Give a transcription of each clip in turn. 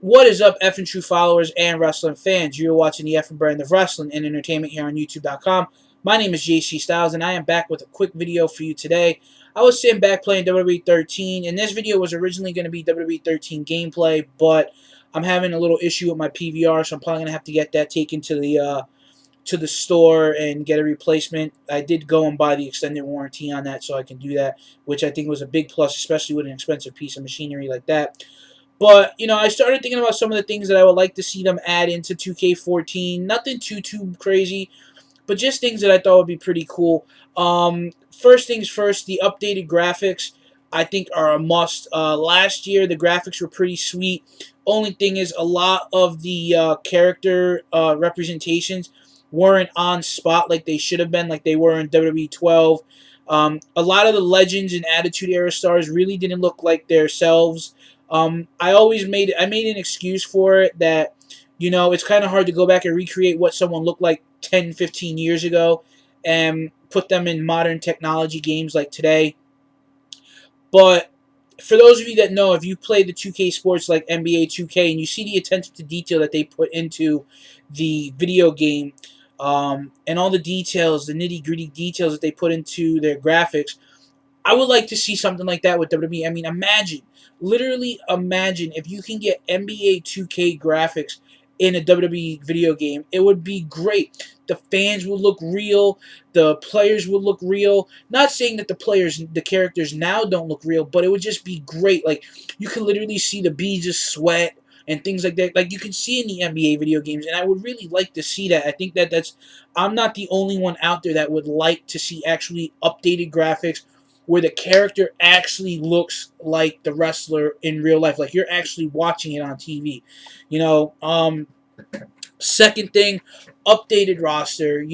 What is up, F and True followers and wrestling fans? You're watching the F and brand of wrestling and entertainment here on YouTube.com. My name is JC Styles, and I am back with a quick video for you today. I was sitting back playing WWE 13, and this video was originally going to be WWE 13 gameplay, but I'm having a little issue with my PVR, so I'm probably going to have to get that taken to the store and get a replacement. I did go and buy the extended warranty on that, so I can do that, which I think was a big plus, especially with an expensive piece of machinery like that. But, I started thinking about some of the things that I would like to see them add into 2K14. Nothing too crazy, but just things that I thought would be pretty cool. First things first, the updated graphics I think are a must. Last year, the graphics were pretty sweet. Only thing is, a lot of the character representations weren't on spot like they should have been, like they were in WWE 12. A lot of the Legends and Attitude Era stars really didn't look like themselves. I made an excuse for it that, it's kind of hard to go back and recreate what someone looked like 10, 15 years ago and put them in modern technology games like today. But for those of you that know, if you play the 2K sports like NBA 2K and you see the attention to detail that they put into the video game, and all the details, the nitty-gritty details that they put into their graphics, I would like to see something like that with WWE. I mean, literally imagine if you can get NBA 2K graphics in a WWE video game. It would be great. The fans would look real. The players would look real. Not saying that the characters now don't look real, but it would just be great. Like, you could literally see the beads of sweat and things like that. Like, you can see in the NBA video games, and I would really like to see that. I think I'm not the only one out there that would like to see actually updated graphics where the character actually looks like the wrestler in real life, like you're actually watching it on TV. You know, Second thing, updated roster.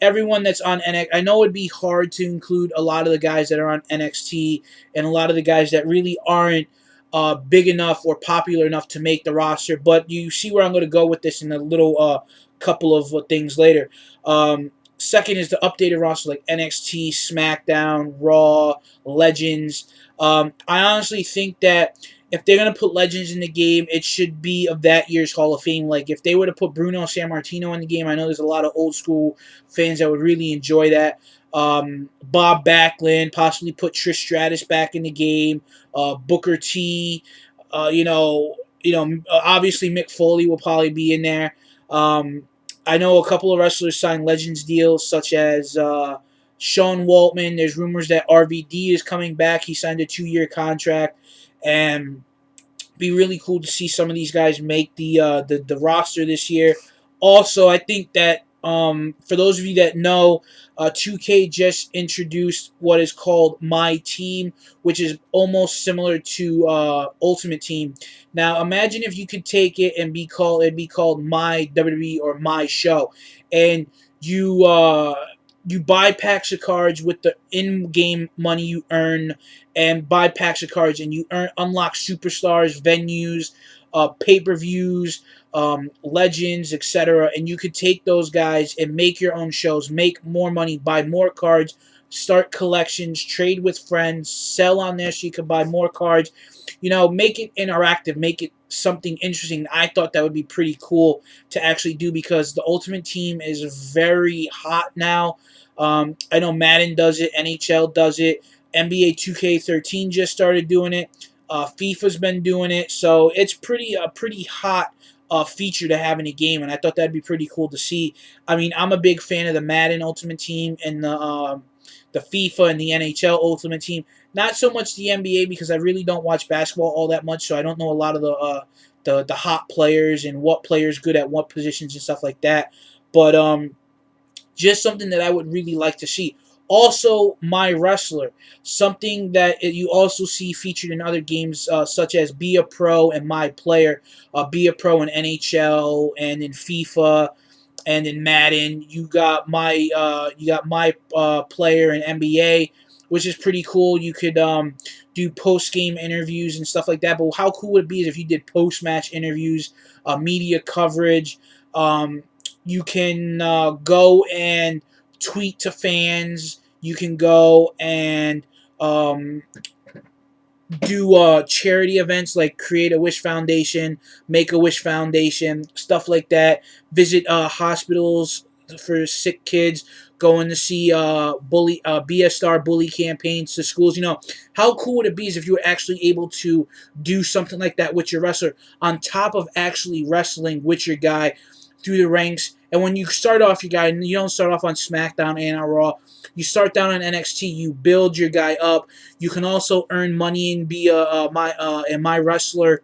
Everyone that's on NXT. I know it'd be hard to include a lot of the guys that are on NXT and a lot of the guys that really aren't big enough or popular enough to make the roster. But you see where I'm going to go with this in a little couple of things later. Second is the updated roster like NXT, SmackDown, Raw, Legends. I honestly think that if they're going to put Legends in the game, it should be of that year's Hall of Fame. Like, if they were to put Bruno Sammartino in the game, I know there's a lot of old school fans that would really enjoy that. Bob Backlund, possibly put Trish Stratus back in the game. Booker T, obviously Mick Foley will probably be in there. I know a couple of wrestlers signed Legends deals, such as Sean Waltman. There's rumors that RVD is coming back. He signed a 2-year contract, and be really cool to see some of these guys make the roster this year. Also, I think that for those of you that know, 2K just introduced what is called My Team, which is almost similar to Ultimate Team. Now, imagine if you could take it and it'd be called My WWE or My Show, and you buy packs of cards with the in-game money you earn, and buy packs of cards, and you unlock superstars, venues, pay-per-views, legends, etc. And you could take those guys and make your own shows, make more money, buy more cards, start collections, trade with friends, sell on there so you can buy more cards. Make it interactive, make it something interesting. I thought that would be pretty cool to actually do because the Ultimate Team is very hot now. I know Madden does it, NHL does it, NBA 2K13 just started doing it. FIFA's been doing it, so it's a pretty hot feature to have in a game, and I thought that'd be pretty cool to see. I mean, I'm a big fan of the Madden Ultimate Team and the FIFA and the NHL Ultimate Team. Not so much the NBA because I really don't watch basketball all that much, so I don't know a lot of the hot players and what players good at what positions and stuff like that. But just something that I would really like to see. Also, My Wrestler, something that you also see featured in other games such as Be a Pro and My Player. Be a Pro in NHL and in FIFA and in Madden. You got my Player in NBA, which is pretty cool. You could do post-game interviews and stuff like that. But how cool would it be if you did post-match interviews, media coverage? You can go and tweet to fans. You can go and do charity events like Create a Wish Foundation, Make a Wish Foundation, stuff like that. Visit hospitals for sick kids. Going to see Be a Star bully campaigns to schools. How cool would it be is if you were actually able to do something like that with your wrestler on top of actually wrestling with your guy through the ranks. And when you start off your guy, you don't start off on SmackDown and on Raw. You start down on NXT. You build your guy up. You can also earn money and be my wrestler,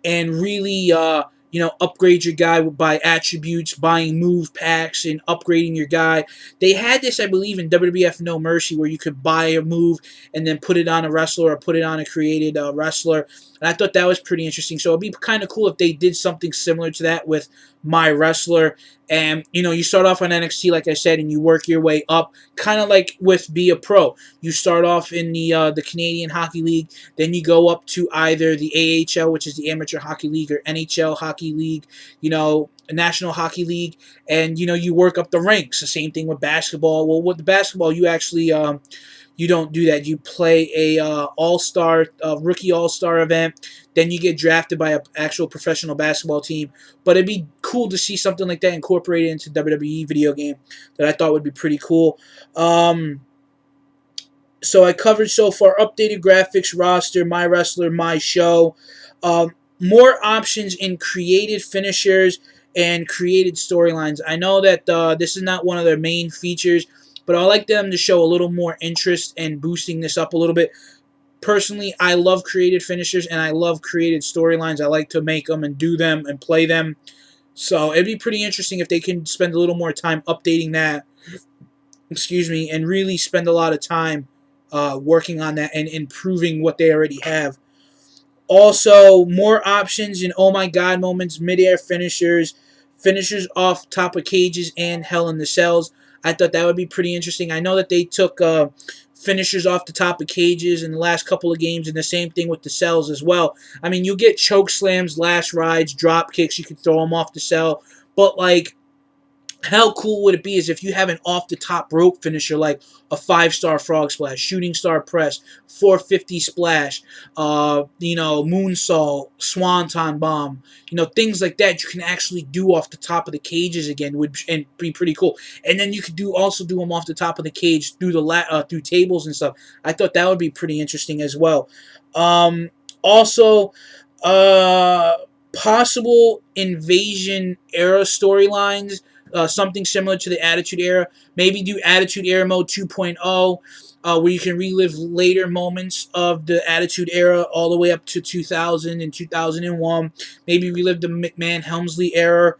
and really upgrade your guy by attributes, buying move packs, and upgrading your guy. They had this, I believe, in WWF No Mercy, where you could buy a move and then put it on a wrestler or put it on a created wrestler. And I thought that was pretty interesting. So it'd be kind of cool if they did something similar to that with my wrestler. And you start off on NXT, like I said, and you work your way up, kind of like with Be a Pro. You start off in the Canadian Hockey League, then you go up to either the AHL, which is the Amateur Hockey League, or NHL Hockey League, National Hockey League, and you work up the ranks. The same thing with basketball. Well, with the basketball, you actually you don't do that. You play a rookie all-star event. Then you get drafted by an actual professional basketball team. But it'd be cool to see something like that incorporated into WWE video game that I thought would be pretty cool. So I covered so far updated graphics, roster, my wrestler, my show. More options in created finishers and created storylines. I know that this is not one of their main features, but I like them to show a little more interest and boosting this up a little bit. Personally, I love created finishers and I love created storylines. I like to make them and do them and play them. So it'd be pretty interesting if they can spend a little more time updating that. Excuse me, and really spend a lot of time working on that and improving what they already have. Also, more options in oh my god moments, midair finishers, finishers off top of cages, and Hell in the Cells. I thought that would be pretty interesting. I know that they took finishers off the top of cages in the last couple of games, and the same thing with the cells as well. I mean, you get choke slams, last rides, drop kicks. You can throw them off the cell, but like, how cool would it be is if you have an off-the-top rope finisher like a 5-star frog splash, shooting star press, 450 splash, moonsault, swanton bomb, things like that you can actually do off the top of the cages again and be pretty cool. And then you could also do them off the top of the cage through through tables and stuff. I thought that would be pretty interesting as well. Also, possible Invasion era storylines. Something similar to the Attitude Era. Maybe do Attitude Era Mode 2.0, where you can relive later moments of the Attitude Era all the way up to 2000 and 2001. Maybe relive the McMahon-Helmsley era.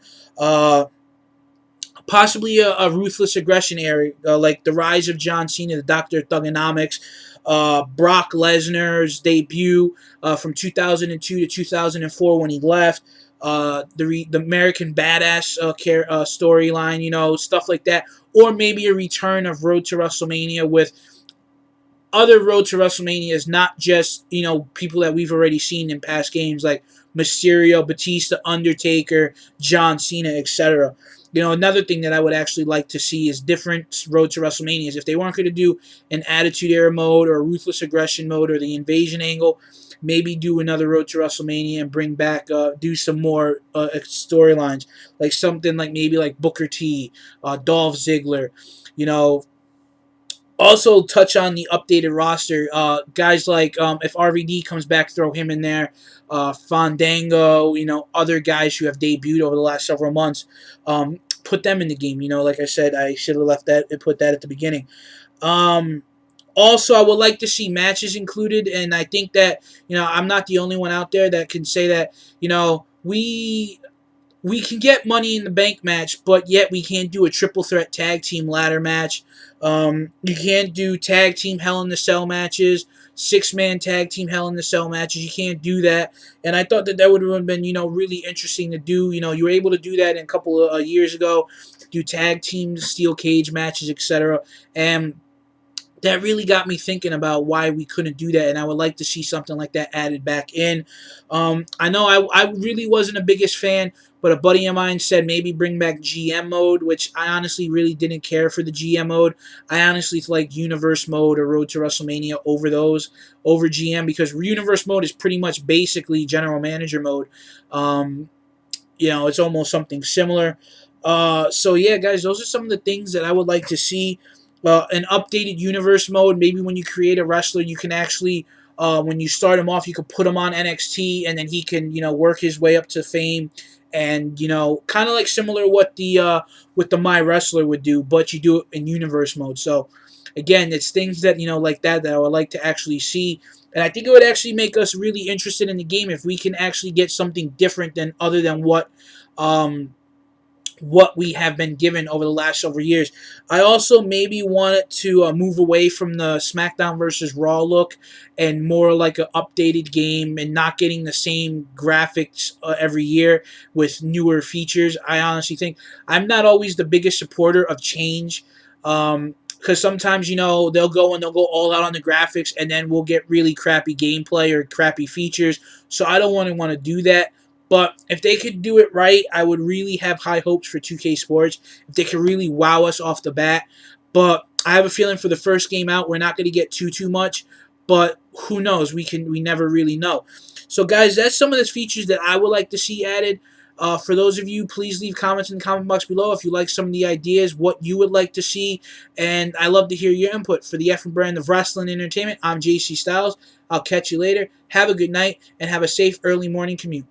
Possibly a Ruthless Aggression era, like the rise of John Cena, the Doctor of Thugonomics. Brock Lesnar's debut from 2002 to 2004 when he left. The American Badass storyline, stuff like that. Or maybe a return of Road to WrestleMania with other Road to WrestleManias, not just, people that we've already seen in past games like Mysterio, Batista, Undertaker, John Cena, etc. Another thing that I would actually like to see is different Road to WrestleManias. If they weren't going to do an Attitude Era mode or a Ruthless Aggression mode or the Invasion angle, maybe do another Road to WrestleMania and bring back, do some more storylines. Like something like maybe like Booker T, Dolph Ziggler, Also, touch on the updated roster. Guys like, if RVD comes back, throw him in there. Fandango, other guys who have debuted over the last several months. Put them in the game. Like I said, I should have left that and put that at the beginning. Also, I would like to see matches included, and I think that, I'm not the only one out there that can say that, we can get Money in the Bank match, but yet we can't do a triple threat tag team ladder match. You can't do tag team Hell in the Cell matches, 6-man tag team Hell in the Cell matches. You can't do that. And I thought that would have been, really interesting to do. You were able to do that in a couple of years ago, do tag team steel cage matches, etc. And that really got me thinking about why we couldn't do that, and I would like to see something like that added back in. I know I really wasn't the biggest fan, but a buddy of mine said maybe bring back GM mode, which I honestly really didn't care for the GM mode. I honestly like Universe mode or Road to WrestleMania over GM, because Universe mode is pretty much basically General Manager mode. Um, it's almost something similar. So yeah, guys, those are some of the things that I would like to see. An updated universe mode. Maybe when you create a wrestler, you can actually, when you start him off, you could put him on NXT, and then he can, work his way up to fame, and kind of like similar what the My Wrestler would do, but you do it in universe mode. So again, it's things that like that I would like to actually see. And I think it would actually make us really interested in the game if we can actually get something different than other than what we have been given over the last several years. I also maybe wanted to move away from the SmackDown versus Raw look and more like an updated game, and not getting the same graphics every year with newer features. I honestly think I'm not always the biggest supporter of change. Because sometimes, they'll go all out on the graphics, and then we'll get really crappy gameplay or crappy features. So I don't want to do that. But if they could do it right, I would really have high hopes for 2K Sports. If they could really wow us off the bat. But I have a feeling for the first game out, we're not going to get too much. But who knows? We never really know. So guys, that's some of the features that I would like to see added. For those of you, please leave comments in the comment box below if you like some of the ideas, what you would like to see. And I love to hear your input. For the Effing Brand of Wrestling Entertainment, I'm JC Styles. I'll catch you later. Have a good night, and have a safe early morning commute.